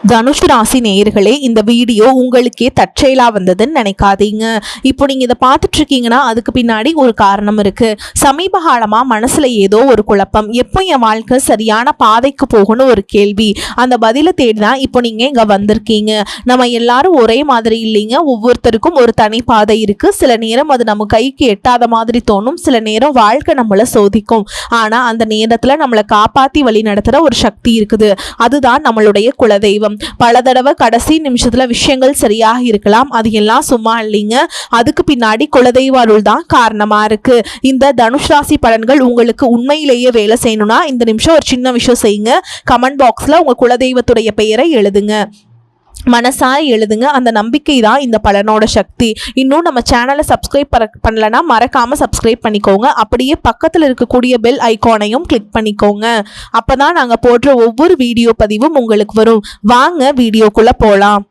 தனுஷ் ராசி நேயர்களே, இந்த வீடியோ உங்களுக்கே தற்செயலா வந்ததுன்னு நினைக்காதீங்க. இப்போ நீங்க இதை பார்த்துட்டு இருக்கீங்கன்னா அதுக்கு பின்னாடி ஒரு காரணம் இருக்கு. சமீப காலமா மனசுல ஏதோ ஒரு குழப்பம், எப்போ என் வாழ்க்கை சரியான பாதைக்கு போகணும் ஒரு கேள்வி. அந்த பதிலை தேடிதான் இப்போ நீங்க இங்க வந்திருக்கீங்க. நம்ம எல்லாரும் ஒரே மாதிரி இல்லைங்க. ஒவ்வொருத்தருக்கும் ஒரு தனி பாதை இருக்கு. சில நேரம் அது நம்ம கைக்கு எட்டாத மாதிரி தோணும், சில நேரம் வாழ்க்கை நம்மளை சோதிக்கும். ஆனா அந்த நேரத்துல நம்மளை காப்பாத்தி வழி நடத்துற ஒரு சக்தி இருக்குது. அதுதான் நம்மளுடைய குலதெய்வம். பல தடவை கடைசி நிமிஷத்துல விஷயங்கள் சரியாக இருக்கலாம், அது எல்லாம் சும்மா இல்லைங்க. அதுக்கு பின்னாடி குலதெய்வ அருள் தான் காரணமா இருக்கு. இந்த தனுஷ் ராசி பலன்கள் உங்களுக்கு உண்மையிலேயே வேலை செய்யணும்னா இந்த நிமிஷம் ஒரு சின்ன விஷயம் செய்யுங்க. கமெண்ட் பாக்ஸ்ல உங்க குலதெய்வத்துடைய பெயரை எழுதுங்க, மனசாய் எழுதுங்க. அந்த நம்பிக்கை தான் இந்த பலனோட சக்தி. இன்னும் நம்ம சேனலை சப்ஸ்கிரைப் பண்ணலன்னா மறக்காம சப்ஸ்கிரைப் பண்ணிக்கோங்க. அப்படியே பக்கத்தில் இருக்கக்கூடிய பெல் ஐகானையும் கிளிக் பண்ணிக்கோங்க. அப்பதான் நாங்க போடுற ஒவ்வொரு வீடியோ பதிவும் உங்களுக்கு வரும். வாங்க வீடியோக்குள்ள போலாம்.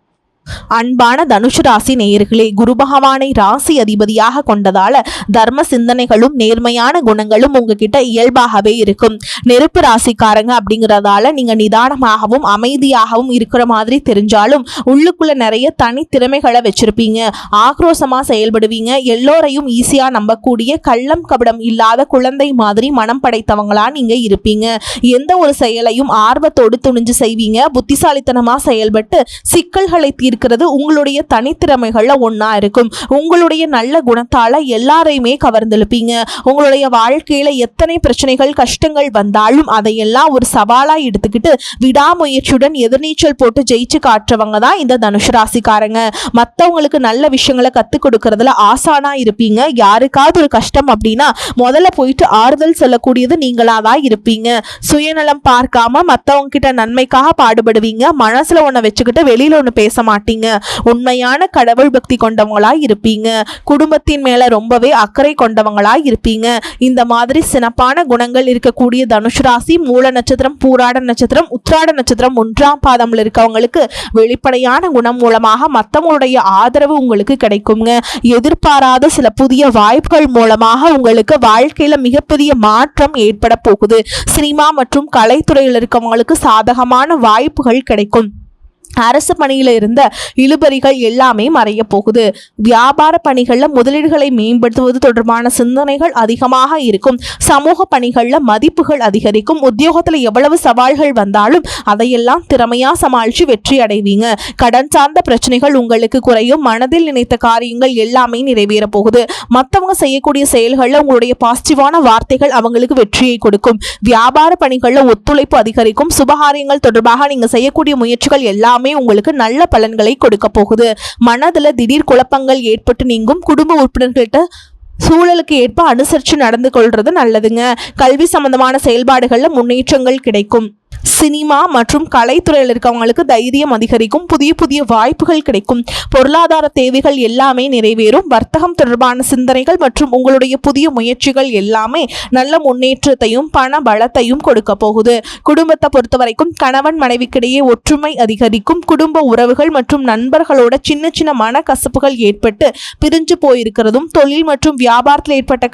அன்பான தனுஷ் ராசி நேயர்களே, குரு பகவானை ராசி அதிபதியாக கொண்டதால தர்ம சிந்தனைகளும் நேர்மையான குணங்களும் உங்ககிட்ட இயல்பாகவே இருக்கும். நெருப்பு ராசிக்காரங்க அப்படிங்கிறதால நீங்க நிதானமாகவும் அமைதியாகவும் இருக்கிற மாதிரி தெரிஞ்சாலும் உள்ளுக்குள்ள நிறைய தனி திறமைகளை வச்சிருப்பீங்க. ஆக்ரோஷமா செயல்படுவீங்க. எல்லோரையும் ஈஸியா நம்பக்கூடிய கள்ளம் கபடம் இல்லாத குழந்தை மாதிரி மனம் படைத்தவங்களா நீங்க இருப்பீங்க. எந்த ஒரு செயலையும் ஆர்வத்தோடு துணிஞ்சு செய்வீங்க. புத்திசாலித்தனமா செயல்பட்டு சிக்கல்களை தீர்க்கிறது உங்களுடைய தனித்திறமைகள்ல ஒன்னா இருக்கும். உங்களுடைய நல்ல குணத்தால எல்லாரையுமே கவர்ந்தெழுப்பீங்க. உங்களுடைய வாழ்க்கையில எத்தனை பிரச்சனைகள் கஷ்டங்கள் வந்தாலும் அதையெல்லாம் ஒரு சவாலா எடுத்துக்கிட்டு விடாமுயற்சியுடன் எதிர்நீச்சல் போட்டு ஜெயிச்சு காட்டுறவங்க தான் இந்த தனுஷ் ராசிக்காரங்க. மற்றவங்களுக்கு நல்ல விஷயங்களை கத்துக் கொடுக்கறதுல ஆசானா இருப்பீங்க. யாருக்காவது ஒரு கஷ்டம் அப்படின்னா முதல்ல போயிட்டு ஆறுதல் சொல்லக்கூடியது நீங்களாதான் இருப்பீங்க. சுயநலம் பார்க்காம மற்றவங்க கிட்ட நன்மைக்காக பாடுபடுவீங்க. மனசுல ஒண்ணு வச்சுக்கிட்டு வெளியில ஒண்ணு பேச மாட்டீங்க. உண்மையான கடவுள் பக்தி கொண்டவங்களாய் இருப்பீங்க. குடும்பத்தின் மேல ரொம்பவே அக்கறை கொண்டவங்களாய் இருப்பீங்க. இந்த மாதிரி சிறப்பான குணங்கள் இருக்கக்கூடிய தனுஷ் ராசி மூல நட்சத்திரம், பூராட நட்சத்திரம், உத்திராட நட்சத்திரம் 1ஆம் பாதம்ல இருக்கவங்களுக்கு வெளிப்படையான குணம் மூலமாக மற்றவங்களுடைய ஆதரவு உங்களுக்கு கிடைக்குங்க. எதிர்பாராத சில புதிய வாய்ப்புகள் மூலமாக உங்களுக்கு வாழ்க்கையில மிகப்பெரிய மாற்றம் ஏற்பட போகுது. சினிமா மற்றும் கலைத்துறையில் இருக்கவங்களுக்கு சாதகமான வாய்ப்புகள் கிடைக்கும். அரசு பணியில இருந்த இழுபறிகள் எல்லாமே மறைய போகுது. வியாபார பணிகள்ல முதலீடுகளை மேம்படுத்துவது தொடர்பான சிந்தனைகள் அதிகமாக இருக்கும். சமூக பணிகள்ல மதிப்புகள் அதிகரிக்கும். உத்தியோகத்துல எவ்வளவு சவால்கள் வந்தாலும் அதையெல்லாம் திறமையா சமாளிச்சு வெற்றி அடைவீங்க. கடன் சார்ந்த பிரச்சனைகள் உங்களுக்கு குறையும். மனதில் நினைத்த காரியங்கள் எல்லாமே நிறைவேற போகுது. மற்றவங்க செய்யக்கூடிய செயல்கள்ல உங்களுடைய பாசிட்டிவான வார்த்தைகள் அவங்களுக்கு வெற்றியை கொடுக்கும். வியாபார பணிகள்ல ஒத்துழைப்பு அதிகரிக்கும். சுபகாரியங்கள் தொடர்பாக நீங்க செய்யக்கூடிய முயற்சிகள் எல்லாமே உங்களுக்கு நல்ல பலன்களை கொடுக்க போகுது. மனதுல திடீர் குழப்பங்கள் ஏற்பட்டு நீங்கும். குடும்ப உறுப்பினர்கள்ட்ட சூழலுக்கு ஏற்ப அனுசரித்து நடந்து கொள்றது நல்லதுங்க. கல்வி சம்பந்தமான செயல்பாடுகள்ல முன்னேற்றங்கள் கிடைக்கும். சினிமா மற்றும் கலைத்துறையில் இருக்கவங்களுக்கு தைரியம் அதிகரிக்கும். புதிய புதிய வாய்ப்புகள் கிடைக்கும். பொருளாதார தேவைகள் எல்லாமே நிறைவேறும். வர்த்தகம் தொடர்பான சிந்தனைகள் மற்றும் உங்களுடைய புதிய முயற்சிகள் எல்லாமே நல்ல முன்னேற்றத்தையும் பண பலத்தையும் கொடுக்க போகுது. குடும்பத்தை பொறுத்த வரைக்கும் கணவன் மனைவிக்கிடையே ஒற்றுமை அதிகரிக்கும். குடும்ப உறவுகள் மற்றும் நண்பர்களோட சின்ன சின்ன மனக்கசப்புகள் ஏற்பட்டு பிரிஞ்சு போயிருக்கிறதும், தொழில் மற்றும் வியாபாரத்தில் ஏற்பட்ட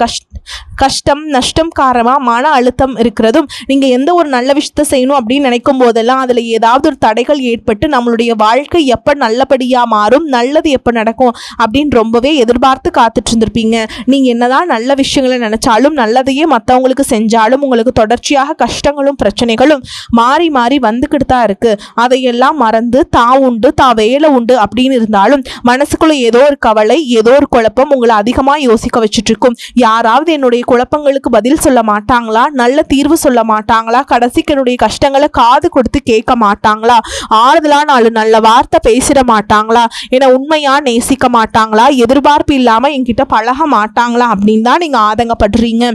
கஷ்டம் நஷ்டம் காரணமா மன அழுத்தம் இருக்கிறதும், நீங்க எந்த ஒரு நல்ல விஷயத்தை செய்யணும் அப்படின்னு நினைக்கும் போதெல்லாம் அதுல ஏதாவது ஒரு தடைகள் ஏற்பட்டு நம்மளுடைய வாழ்க்கை எப்ப நல்லபடியா மாறும், நல்லது எப்ப நடக்கும் அப்படின்னு ரொம்பவே எதிர்பார்த்து காத்துட்டு இருந்திருப்பீங்க. நீங்க என்னதான் நல்ல விஷயங்களை நினைச்சாலும் நல்லதையே மற்றவங்களுக்கு செஞ்சாலும் உங்களுக்கு தொடர்ச்சியாக கஷ்டங்களும் பிரச்சனைகளும் மாறி மாறி வந்துக்கிட்டு தான் இருக்கு. அதையெல்லாம் மறந்து தான் உண்டு தான் வேலை உண்டு அப்படின்னு இருந்தாலும் மனசுக்குள்ள ஏதோ ஒரு கவலை, ஏதோ ஒரு குழப்பம் உங்களை அதிகமா யோசிக்க வச்சுட்டு இருக்கும். யாராவது என்னுடைய குழப்பங்களுக்கு பதில் சொல்ல மாட்டாங்களா, நல்ல தீர்வு சொல்ல மாட்டாங்களா, கடைசிக்கு என்னுடைய கஷ்டங்களை காது கொடுத்து கேட்க மாட்டாங்களா, ஆறுதலா 4 நல்ல வார்த்தை பேசிட மாட்டாங்களா, என உண்மையா நேசிக்க மாட்டாங்களா, எதிர்பார்ப்பு இல்லாம என்கிட்ட பழக மாட்டாங்களா அப்படின்னு தான் நீங்க ஆதங்கப்படுறீங்க.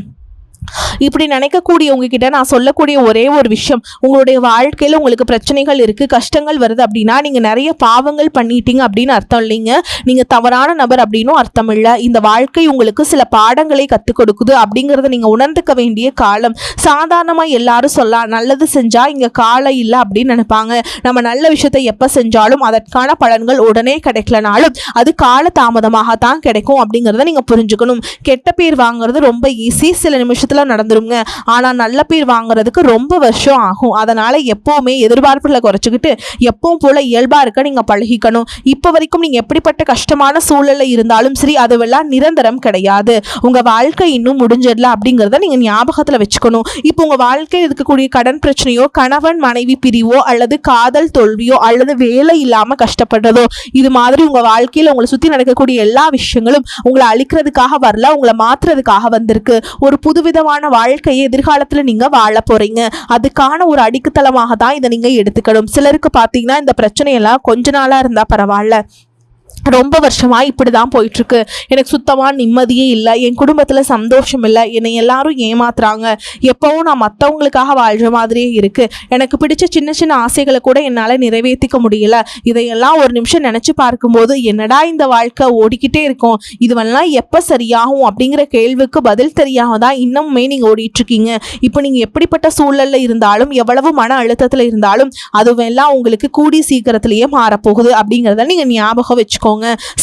இப்படி நினைக்கக்கூடிய உங்ககிட்ட நான் சொல்லக்கூடிய ஒரே ஒரு விஷயம், உங்களுடைய வாழ்க்கையில உங்களுக்கு பிரச்சனைகள் இருக்கு, கஷ்டங்கள் வருது அப்படின்னா நீங்க நிறைய பாவங்கள் பண்ணிட்டீங்க அப்படின்னு அர்த்தம் இல்லைங்க. நீங்க தவறான நபர் அப்படின்னும் அர்த்தம் இல்லை. இந்த வாழ்க்கை உங்களுக்கு சில பாடங்களை கற்றுக் கொடுக்குது அப்படிங்கிறத நீங்க உணர்ந்துக்க வேண்டிய காலம். சாதாரணமா எல்லாரும் நல்லது செஞ்சா இங்க காலம் இல்லை அப்படின்னு நினைப்பாங்க. நம்ம நல்ல விஷயத்தை எப்ப செஞ்சாலும் அதற்கான பலன்கள் உடனே கிடைக்கலனாலும் அது கால தாமதமாகத்தான் கிடைக்கும் அப்படிங்கிறத நீங்க புரிஞ்சுக்கணும். கெட்ட பேர் வாங்குறது ரொம்ப ஈஸி. சில நிமிஷத்துல வருஷத்துல நடந்துருங்க. ஆனா நல்ல பேர் வாங்குறதுக்கு ரொம்ப வருஷம் ஆகும். அதனால எப்பவுமே எதிர்பார்ப்புகளை குறைச்சிக்கிட்டு எப்பவும் போல இயல்பா இருக்க நீங்க பழகிக்கணும். இப்ப வரைக்கும் நீங்க எப்படிப்பட்ட கஷ்டமான சூழல்ல இருந்தாலும் சரி, அதுவெல்லாம் நிரந்தரம் கிடையாது. உங்க வாழ்க்கை இன்னும் முடிஞ்சிடல அப்படிங்கறத நீங்க ஞாபகத்துல வச்சுக்கணும். இப்போ உங்க வாழ்க்கையில் இருக்கக்கூடிய கடன் பிரச்சனையோ, கணவன் மனைவி பிரிவோ, அல்லது காதல் தோல்வியோ, அல்லது வேலை இல்லாம கஷ்டப்படுறதோ, இது மாதிரி உங்க வாழ்க்கையில உங்களை சுத்தி நடக்கக்கூடிய எல்லா விஷயங்களும் உங்களை அழிக்கிறதுக்காக வரல, உங்களை மாத்துறதுக்காக வந்திருக்கு. ஒரு புதுவிதமான வாழ்க்கையை எதிர்காலத்துல நீங்க வாழ போறீங்க. அதுக்கான ஒரு அடிக்குத்தளமாக தான் இதை நீங்க எடுத்துக்கணும். சிலருக்கு பாத்தீங்கன்னா இந்த பிரச்சனையெல்லாம் கொஞ்ச நாளா இருந்தா பரவாயில்ல, ரொம்ப வருஷமா இப்படிதான் போயிட்டு இருக்கு, எனக்கு சுத்தமா நிம்மதியே இல்லை, என் குடும்பத்துல சந்தோஷம் இல்லை, என்னை எல்லாரும் ஏமாத்துறாங்க, எப்பவும் நான் மற்றவங்களுக்காக வாழ்ற மாதிரியே இருக்கு, எனக்கு பிடிச்ச சின்ன சின்ன ஆசைகளை கூட என்னால் நிறைவேற்றிக்க முடியல, இதையெல்லாம் ஒரு நிமிஷம் நினைச்சு பார்க்கும்போது என்னடா இந்த வாழ்க்கை ஓடிக்கிட்டே இருக்கும், இதுவெல்லாம் எப்போ சரியாகும் அப்படிங்கிற கேள்விக்கு பதில் தெரியாம தான் இன்னமுமே நீங்க ஓடிட்டு இருக்கீங்க. இப்போ நீங்க எப்படிப்பட்ட சூழல்ல இருந்தாலும், எவ்வளவு மன அழுத்தத்துல இருந்தாலும், அதுவெல்லாம் உங்களுக்கு கூடி சீக்கிரத்திலேயே மாறப்போகுது அப்படிங்கிறத நீங்க ஞாபகம் வச்சுக்கோங்க.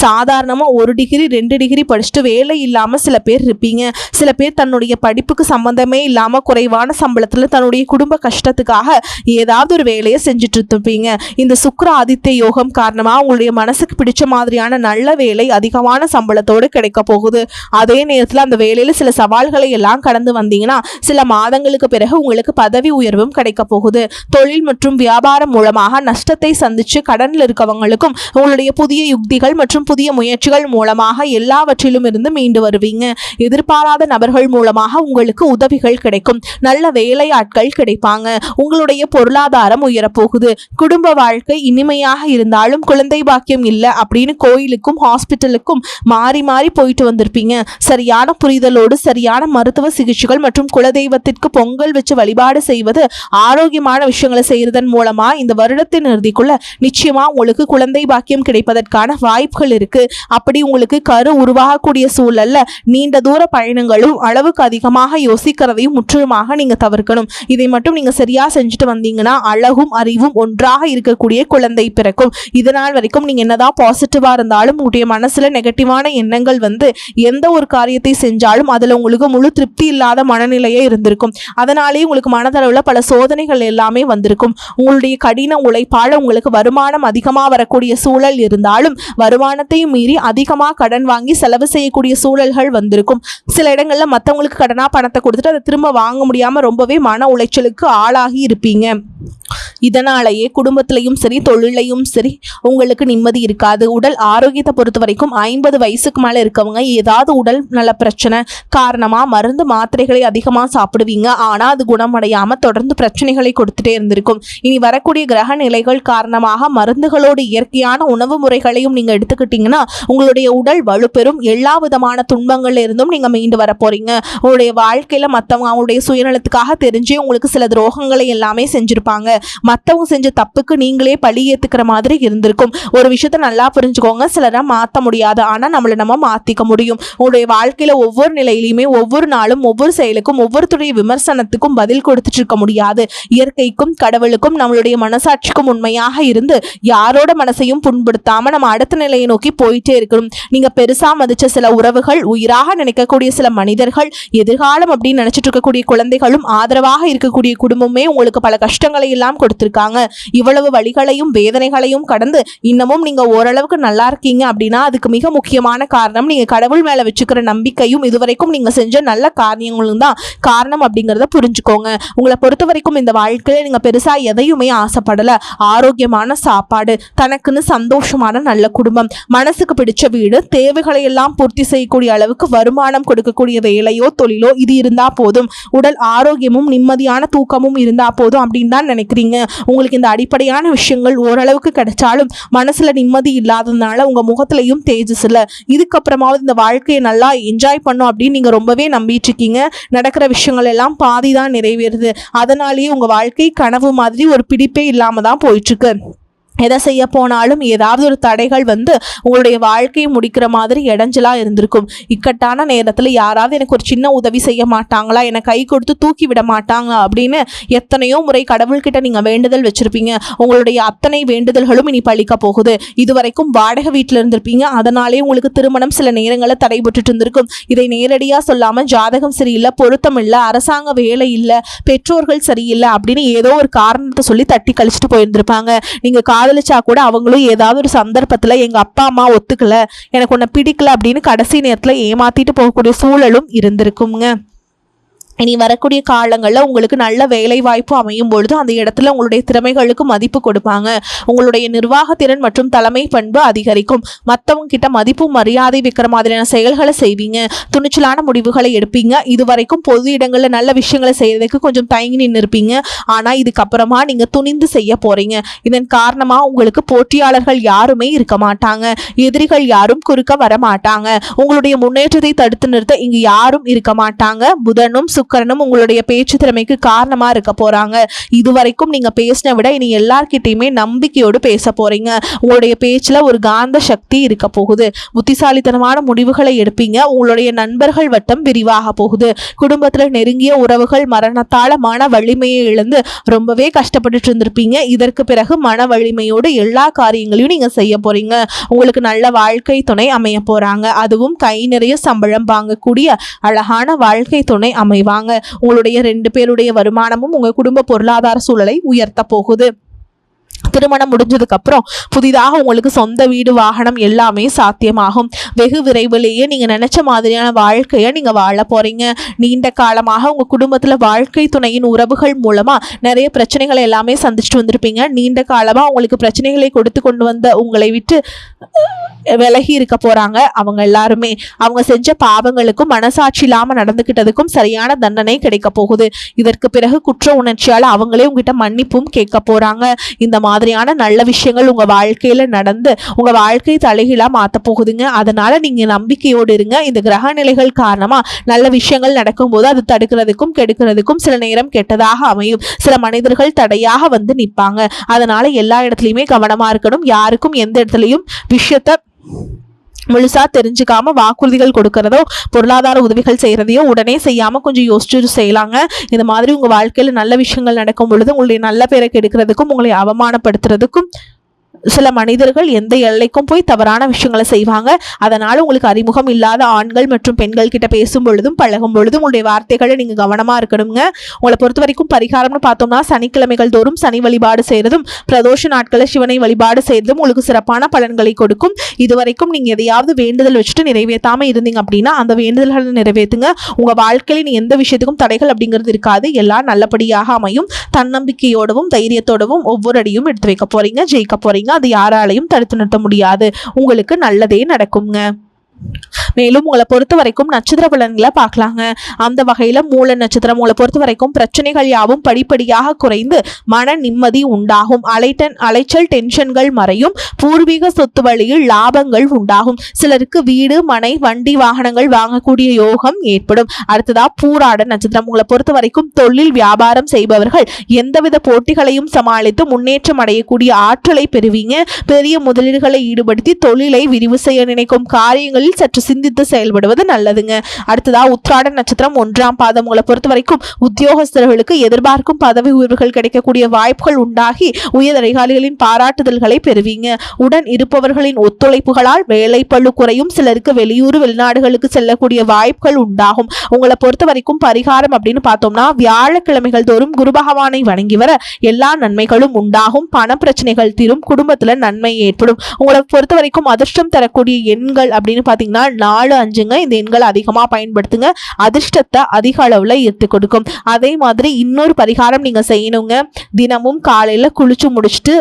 சாதாரணமா 1 டிகிரி 2 டிகிரி படிச்சுட்டு வேலை இல்லாம சில பேர் இருப்பீங்க. சில பேர் தன்னுடைய படிப்புக்கு சம்பந்தமே இல்லாம குறைவான சம்பளத்துல தன்னுடைய குடும்ப கஷ்டத்துக்காக ஏதாவது ஒரு வேலையை செஞ்சுட்டு இருப்பீங்க. இந்த சுக்கிர ஆதித்ய யோகம் காரணமா உங்களுடைய மனசுக்கு பிடிச்ச மாதிரியான நல்ல வேலை அதிகமான சம்பளத்தோடு கிடைக்க போகுது. அதே நேரத்துல அந்த வேலையில சில சவால்களை எல்லாம் கடந்து வந்தீங்கன்னா சில மாதங்களுக்கு பிறகு உங்களுக்கு பதவி உயர்வும் கிடைக்க போகுது. தொழில் மற்றும் வியாபாரம் மூலமாக நஷ்டத்தை சந்திச்சு கடன்ல இருக்கவங்களுக்கும் உங்களுடைய புதிய யுக்திகள் மற்றும் புதிய முயற்சிகள் மூலமாக எல்லாவற்றிலும் இருந்து மீண்டு வருவீங்க. எதிர்பாராத நபர்கள் மூலமாக உங்களுக்கு உதவிகள் கிடைக்கும். நல்ல வேலையாட்கள் கிடைப்பாங்க. உங்களுடைய பொருளாதாரம் உயரப்போகுது. குடும்ப வாழ்க்கை இனிமையாக இருந்தாலும் குழந்தை பாக்கியம் இல்லை அப்படின்னு கோயிலுக்கும் ஹாஸ்பிட்டலுக்கும் மாறி மாறி போயிட்டு வந்திருப்பீங்க. சரியான புரிதலோடு சரியான மருத்துவ சிகிச்சைகள் மற்றும் குலதெய்வத்திற்கு பொங்கல் வச்சு வழிபாடு செய்வது, ஆரோக்கியமான விஷயங்களை செய்யறதன் மூலமா இந்த வருடத்தின் இறுதிக்குள்ள நிச்சயமா உங்களுக்கு குழந்தை பாக்கியம் கிடைப்பதற்கான வாய்ப்புகள் இருக்கு. அப்படி உங்களுக்கு கரு உருவாகக்கூடிய சூழல்ல நீண்ட தூர பயணங்களும் அளவுக்கு அதிகமாக யோசிக்கிறதையும் முற்றிலுமாக நீங்க தவிர்க்கணும். இதை மட்டும் நீங்க சரியா செஞ்சுட்டு வந்தீங்கன்னா அழகும் அறிவும் ஒன்றாக இருக்கக்கூடிய குழந்தை பிறக்கும். இதனால் வரைக்கும் நீங்க என்னதான் பாசிட்டிவா இருந்தாலும் உங்களுடைய மனசுல நெகட்டிவான எண்ணங்கள் வந்து எந்த ஒரு காரியத்தை செஞ்சாலும் அதுல உங்களுக்கு முழு திருப்தி இல்லாத மனநிலையே இருந்திருக்கும். அதனாலேயே உங்களுக்கு மனதளவுல பல சோதனைகள் எல்லாமே வந்திருக்கும். உங்களுடைய கடின உழைப்பால உங்களுக்கு வருமானம் அதிகமா வரக்கூடிய சூழல் இருந்தாலும் வருமானத்தையும் மீறி அதிகமாக கடன் வாங்கி செலவு செய்யக்கூடிய சூழல்கள் வந்திருக்கும். சில இடங்கள்ல மற்றவங்களுக்கு கடனா பணத்தை கொடுத்துட்டு அதை திரும்ப வாங்க முடியாம ரொம்பவே மன உளைச்சலுக்கு ஆளாகி இருப்பீங்க. இதனாலேயே குடும்பத்திலையும் சரி தொழிலையும் சரி உங்களுக்கு நிம்மதி இருக்காது. உடல் ஆரோக்கியத்தை பொறுத்த வரைக்கும் 50 வயசுக்கு மேலே இருக்கவங்க ஏதாவது உடல் நல பிரச்சனை காரணமா மருந்து மாத்திரைகளை அதிகமாக சாப்பிடுவீங்க. ஆனால் அது குணமடையாம தொடர்ந்து பிரச்சனைகளை கொடுத்துட்டே இருந்திருக்கும். இனி வரக்கூடிய கிரக நிலைகள் காரணமாக மருந்துகளோடு இயற்கையான உணவு முறைகளையும் நீங்க எடுத்துக்கிட்டீங்கன்னா உங்களுடைய உடல் வலுப்பெறும். எல்லா விதமான துன்பங்கள்ல இருந்தும் நீங்க மீண்டு வர போறீங்க. உங்களுடைய வாழ்க்கையில மற்றவங்க அவங்களுடைய சுயநலத்துக்காக தெரிஞ்சே உங்களுக்கு சில துரோகங்களை எல்லாமே செஞ்சிருப்பாங்க. மற்றவங்க செஞ்ச தப்புக்கு நீங்களே பழி ஏத்துக்கிற மாதிரி இருந்திருக்கும். ஒரு விஷயத்த நல்லா புரிஞ்சுக்கோங்க, சிலரை மாற்ற முடியாது, ஆனா நம்ம மாத்திக்க முடியும். உங்களுடைய வாழ்க்கையில ஒவ்வொரு நிலையிலுமே ஒவ்வொரு நாளும் ஒவ்வொரு செயலுக்கும் ஒவ்வொருத்தருடைய விமர்சனத்துக்கும் பதில் கொடுத்துட்டு இருக்க முடியாது. இயற்கைக்கும் கடவுளுக்கும் நம்மளுடைய மனசாட்சிக்கும் உண்மையாக இருந்து யாரோட மனசையும் புண்படுத்தாம நம்ம அடுத்த நிலையை நோக்கி போயிட்டே இருக்கணும். நீங்க பெருசா மதிச்ச சில உறவுகள், உயிராக நினைக்கக்கூடிய சில மனிதர்கள், எதிர்காலம் அப்படின்னு நினைச்சிட்டு இருக்கக்கூடிய குழந்தைகளும் ஆதரவாக இருக்கக்கூடிய குடும்பமே உங்களுக்கு பல கஷ்டங்களை எல்லாம் கொடுத்திருக்காங்க. இவ்வளவு வழிகளையும் வேதனைகளையும் கடந்து இன்னமும் நீங்க ஓரளவுக்கு நல்லா இருக்கீங்க அப்படின்னா அதுக்கு மிக முக்கியமான காரணம் நீங்க கடவுள் மேல வச்சுக்கிற நம்பிக்கையும் இதுவரைக்கும் நீங்க செஞ்ச நல்ல காரியங்களும் தான் காரணம் அப்படிங்கறத புரிஞ்சுக்கோங்க. உங்களை பொறுத்த வரைக்கும் இந்த வாழ்க்கையில நீங்க பெருசா எதையுமே ஆசைப்படல. ஆரோக்கியமான சாப்பாடு, தனக்குன்னு சந்தோஷமான நல்ல குடும்பம், மனசுக்கு பிடிச்ச வீடு, தேவைகளை எல்லாம் பூர்த்தி செய்யக்கூடிய அளவுக்கு வருமானம் கொடுக்கக்கூடிய வேலையோ தொழிலோ இது இருந்தா போதும். உடல் ஆரோக்கியமும் நிம்மதியான தூக்கமும் இருந்தா போதும் அப்படின்னு தான் நினைக்கிறீங்க. உங்களுக்கு இந்த அடிப்படையான விஷயங்கள் ஓரளவுக்கு கிடைச்சாலும் மனசுல நிம்மதி இல்லாததுனால உங்க முகத்திலையும் தேஜஸ் இல்லை. இதுக்கப்புறமாவது இந்த வாழ்க்கையை நல்லா என்ஜாய் பண்ணும் அப்படின்னு நீங்க ரொம்பவே நம்பிட்டு இருக்கீங்க. நடக்கிற விஷயங்கள் எல்லாம் பாதி தான் நிறைவேறுது. அதனாலேயே உங்க வாழ்க்கை கனவு மாதிரி ஒரு பிடிப்பே இல்லாம தான் போயிட்டு இருக்கு. எதை செய்ய போனாலும் ஏதாவது ஒரு தடைகள் வந்து உங்களுடைய வாழ்க்கையை முடிக்கிற மாதிரி இடைஞ்சலாக இருந்திருக்கும். இக்கட்டான நேரத்தில் யாராவது எனக்கு ஒரு சின்ன உதவி செய்ய மாட்டாங்களா, என்னை கை கொடுத்து தூக்கி விட மாட்டாங்க அப்படின்னு எத்தனையோ முறை கடவுள்கிட்ட நீங்கள் வேண்டுதல் வச்சுருப்பீங்க. உங்களுடைய அத்தனை வேண்டுதல்களும் இனி பழிக்க போகுது. இதுவரைக்கும் வாடகை வீட்டில் இருந்திருப்பீங்க, அதனாலே உங்களுக்கு திருமணம் சில நேரங்களில் தடைபட்டு இருந்திருக்கும். இதை நேரடியாக சொல்லாமல் ஜாதகம் சரியில்லை, பொருத்தம் இல்லை, அரசாங்க வேலை இல்லை, பெற்றோர்கள் சரியில்லை அப்படின்னு ஏதோ ஒரு காரணத்தை சொல்லி தட்டி கழிச்சிட்டு போயிருந்திருப்பாங்க. நீங்கள் காதலிச்சா கூட அவங்களும் ஏதாவது ஒரு சந்தர்ப்பத்தில் எங்கள் அப்பா அம்மா ஒத்துக்கல, எனக்கு உன்னை பிடிக்கல அப்படின்னு கடைசி நேரத்தில் ஏமாத்திட்டு போகக்கூடிய சூழலும் இருந்திருக்குங்க. இனி வரக்கூடிய காலங்களில் உங்களுக்கு நல்ல வேலை வாய்ப்பு அமையும் பொழுது அந்த இடத்துல உங்களுடைய திறமைகளுக்கு மதிப்பு கொடுப்பாங்க. உங்களுடைய நிர்வாகத்திறன் மற்றும் தலைமை பண்பு அதிகரிக்கும். மற்றவங்க கிட்ட மதிப்பு மரியாதை வைக்கிற மாதிரியான செயல்களை செய்வீங்க. துணிச்சலான முடிவுகளை எடுப்பீங்க. இதுவரைக்கும் பொது இடங்களில் நல்ல விஷயங்களை செய்யறதுக்கு கொஞ்சம் தயங்கி நின்று இருப்பீங்க. ஆனால் இதுக்கப்புறமா நீங்கள் துணிந்து செய்ய போறீங்க. இதன் காரணமாக உங்களுக்கு போட்டியாளர்கள் யாருமே இருக்க மாட்டாங்க. எதிரிகள் யாரும் குறுக்க வர மாட்டாங்க. உங்களுடைய முன்னேற்றத்தை தடுத்து நிறுத்த இங்கு யாரும் இருக்க மாட்டாங்க. புதனும் சுக்கிரனும் உங்களுடைய பேச்சு திறமைக்கு காரணமா இருக்க போறாங்க. இதுவரைக்கும் நீங்க பேசின விட இனி எல்லார்கிட்டையுமே நம்பிக்கையோடு பேச போறீங்க. உங்களுடைய பேச்சுல ஒரு காந்த சக்தி இருக்க போகுது. புத்திசாலித்தனமான முடிவுகளை எடுப்பீங்க. உங்களுடைய நண்பர்கள் வட்டம் விரிவாக போகுது. குடும்பத்துல நெருங்கிய உறவுகள் மரணத்தால மன வலிமையை இழந்து ரொம்பவே கஷ்டப்பட்டுட்டு இருந்திருப்பீங்க. இதற்கு பிறகு மன வலிமையோடு எல்லா காரியங்களையும் நீங்க செய்ய போறீங்க. உங்களுக்கு நல்ல வாழ்க்கை துணை அமைய போறாங்க. அதுவும் கை நிறைய சம்பளம் வாங்கக்கூடிய அழகான வாழ்க்கை துணை அமைவாங்க. உங்களுடைய 2 பேருடைய வருமானமும் உங்க குடும்ப பொருளாதார சூழலை உயர்த்த போகுது. திருமணம் முடிஞ்சதுக்கு அப்புறம் புதிதாக உங்களுக்கு சொந்த வீடு, வாகனம் எல்லாமே சாத்தியமாகும். வெகு விரைவிலேயே நீங்க நினைச்ச மாதிரியான வாழ்க்கையை நீங்க வாழ போறீங்க. நீண்ட காலமாக உங்க குடும்பத்துல வாழ்க்கை துணையின் உறவுகள் மூலமா நிறைய பிரச்சனைகளை எல்லாமே சந்திச்சுட்டு வந்திருப்பீங்க. நீண்ட காலமா உங்களுக்கு பிரச்சனைகளை கொடுத்து கொண்டு வந்த உங்களை விட்டு விலகி இருக்க போறாங்க. அவங்க எல்லாருமே அவங்க செஞ்ச பாவங்களுக்கும் மனசாட்சி இல்லாம நடந்துகிட்டதுக்கும் சரியான தண்டனை கிடைக்க போகுது. இதற்கு பிறகு குற்ற உணர்ச்சியால அவங்களே உங்ககிட்ட மன்னிப்பும் கேட்க போறாங்க. இந்த மாதிரியான நல்ல விஷயங்கள் உங்க வாழ்க்கையில நடந்து உங்க வாழ்க்கை தலைகீழா மாத்த போகுதுங்க. அதனால நீங்க நம்பிக்கையோடு இருங்க. இந்த கிரக நிலைகள் காரணமா நல்ல விஷயங்கள் நடக்கும்போது அது தடுக்கிறதுக்கும் கெடுக்கிறதுக்கும் சில நேரம் கெட்டதாக அமையும். சில மனிதர்கள் தடையாக வந்து நிற்பாங்க. அதனால எல்லா இடத்துலையுமே கவனமா இருக்கணும். யாருக்கும் எந்த இடத்துலையும் விஷயத்த முழுசா தெரிஞ்சுக்காம வாக்குறுதிகள் கொடுக்கறதோ பொருளாதார உதவிகள் செய்யறதையோ உடனே செய்யாம கொஞ்சம் யோசிச்சு செய்யலாங்க. இந்த மாதிரி உங்க வாழ்க்கையில நல்ல விஷயங்கள் நடக்கும் பொழுது உங்களுடைய நல்ல பேரை கெடுக்கிறதுக்கும் உங்களை அவமானப்படுத்துறதுக்கும் சில மனிதர்கள் எந்த எல்லைக்கும் போய் தவறான விஷயங்களை செய்வாங்க. அதனால உங்களுக்கு அறிமுகம் இல்லாத ஆண்கள் மற்றும் பெண்கள் கிட்ட பேசும் பொழுதும் பழகும் பொழுதும் உங்களுடைய வார்த்தைகளை நீங்க கவனமா இருக்கணுங்க. உங்களை பொறுத்த வரைக்கும் பரிகாரம்னு பார்த்தோம்னா சனிக்கிழமைகள் தோறும் சனி வழிபாடு செய்யறதும் பிரதோஷ நாட்களில் சிவனை வழிபாடு செய்யறதும் உங்களுக்கு சிறப்பான பலன்களை கொடுக்கும். இதுவரைக்கும் நீங்க எதையாவது வேண்டுதல் வச்சுட்டு நிறைவேற்றாம இருந்தீங்க அப்படின்னா அந்த வேண்டுதல்களை நிறைவேற்றுங்க. உங்க வாழ்க்கையில நீ எந்த விஷயத்துக்கும் தடைகள் அப்படிங்கிறது இருக்காது. எல்லாம் நல்லபடியாக அமையும். தன்னம்பிக்கையோடவும் தைரியத்தோடவும் ஒவ்வொரு அடியும் எடுத்து வைக்க போறீங்க. ஜெயிக்க போறீங்க. அது யாராலையும் தடுத்து நிறுத்த முடியாது. உங்களுக்கு நல்லதே நடக்குங்க. மேலும் உங்களை பொறுத்த வரைக்கும் நட்சத்திர பலன்களை பார்க்கலாங்க. அந்த வகையில மூல நட்சத்திரம் உங்களை பொறுத்த வரைக்கும் பிரச்சனைகள் யாவும் படிப்படியாக குறைந்து மன நிம்மதி உண்டாகும். அலைச்சல் டென்ஷன்கள் மறையும். பூர்வீக சொத்து வழியில் லாபங்கள் உண்டாகும். சிலருக்கு வீடு, மனை, வண்டி, வாகனங்கள் வாங்கக்கூடிய யோகம் ஏற்படும். அடுத்ததா பூராட நட்சத்திரம் உங்களை பொறுத்த வரைக்கும் தொழில் வியாபாரம் செய்பவர்கள் எந்தவித போட்டிகளையும் சமாளித்து முன்னேற்றம் அடையக்கூடிய ஆற்றலை பெறுவீங்க. பெரிய முதலீடுகளை ஈடுபடுத்தி தொழிலை விரிவு செய்ய நினைக்கும் காரியங்களில் சற்று சிந்தித்து செயல்படுவது நல்லதுங்க. அடுத்ததா உத்திராட நட்சத்திரம் 1ஆம் பாதம் உங்களை பொறுத்த வரைக்கும் உத்தியோகஸ்தர்களுக்கு எதிர்பார்க்கும் பதவி உயர்வுகள் கிடைக்கக்கூடிய வாய்ப்புகள் உண்டாகி உயர் அதிகாரிகளின் பாராட்டுதல்களை பெறுவீங்க. உடன் இருப்பவர்களின் ஒத்துழைப்புகளால் வேலை பளு குறையும். சிலருக்கு வெளியூர் வெளிநாடுகளுக்கு செல்லக்கூடிய வாய்ப்புகள் உண்டாகும். உங்களை பொறுத்த வரைக்கும் பரிகாரம் அப்படின்னு பார்த்தோம்னா வியாழக்கிழமைகள் தோறும் குரு பகவானை வணங்கி வர எல்லா நன்மைகளும் உண்டாகும். பண பிரச்சனைகள் தீரும். குடும்பத்துல நன்மை ஏற்படும். உங்களை பொறுத்த வரைக்கும் அதிர்ஷ்டம் தரக்கூடிய எண்கள் அப்படின்னு பார்த்தீங்கன்னா 4, 5ங்க. இந்த எண்களை அதிகமா பயன்படுத்துங்க. அதிர்ஷ்டத்தை அதிக அளவுல ஈர்த்து கொடுக்கும். அதே மாதிரி இன்னொரு பரிகாரம் நீங்க செய்யணுங்க. தினமும் காலையில குளிச்சு முடிச்சுட்டு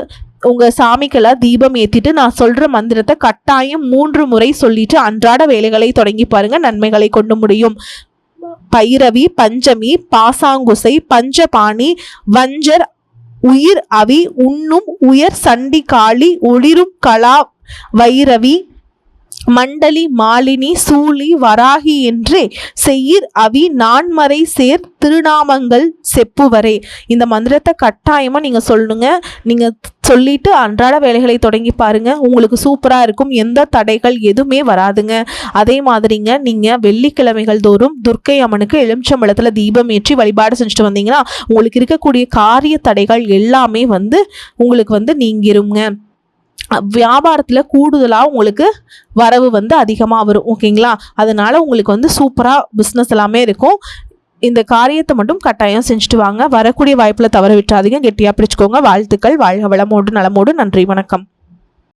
உங்க சாமிக்கெல்லாம் தீபம் ஏத்திட்டு நான் சொல்ற மந்திரத்தை கட்டாயம் 3 முறை சொல்லிட்டு அன்றாட வேலைகளை தொடங்கி பாருங்க. நன்மைகளை கொண்டு முடியும். பைரவி, பஞ்சமி, பாசாங்குசை, பஞ்சபாணி, வஞ்சர், உயிர் அவி, உண்ணும் உயர், சண்டி காளி, ஒளிரும் கலா வைரவி, மண்டலி மாலினி சூழி வராகி என்றே செய்யிர் அவி நான்மறை சேர் திருநாமங்கள் செப்புவரே. இந்த மந்திரத்தை கட்டாயமாக நீங்கள் சொல்லணுங்க. நீங்கள் சொல்லிட்டு அன்றாட வேலைகளை தொடங்கி பாருங்க, உங்களுக்கு சூப்பராக இருக்கும். எந்த தடைகள் எதுவுமே வராதுங்க. அதே மாதிரிங்க, நீங்கள் வெள்ளிக்கிழமைகள் தோறும் துர்க்கை அம்மனுக்கு எலுமிச்சம்பழத்தில் தீபம் ஏற்றி வழிபாடு செஞ்சுட்டு வந்தீங்கன்னா உங்களுக்கு இருக்கக்கூடிய காரிய தடைகள் எல்லாமே உங்களுக்கு நீங்கிருங்க. வியாபாரத்தில் கூடுதலாக உங்களுக்கு வரவு அதிகமாக வரும். ஓகேங்களா? அதனால் உங்களுக்கு சூப்பராக பிஸ்னஸ் எல்லாமே இருக்கும். இந்த காரியத்தை மட்டும் கட்டாயம் செஞ்சுட்டு வாங்க. வரக்கூடிய வாய்ப்பில் தவற விட்டுறாதீங்க. கெட்டியாக பிடிச்சிக்கோங்க. வாழ்த்துக்கள். வாழ்க வளமோடு நலமோடு. நன்றி. வணக்கம்.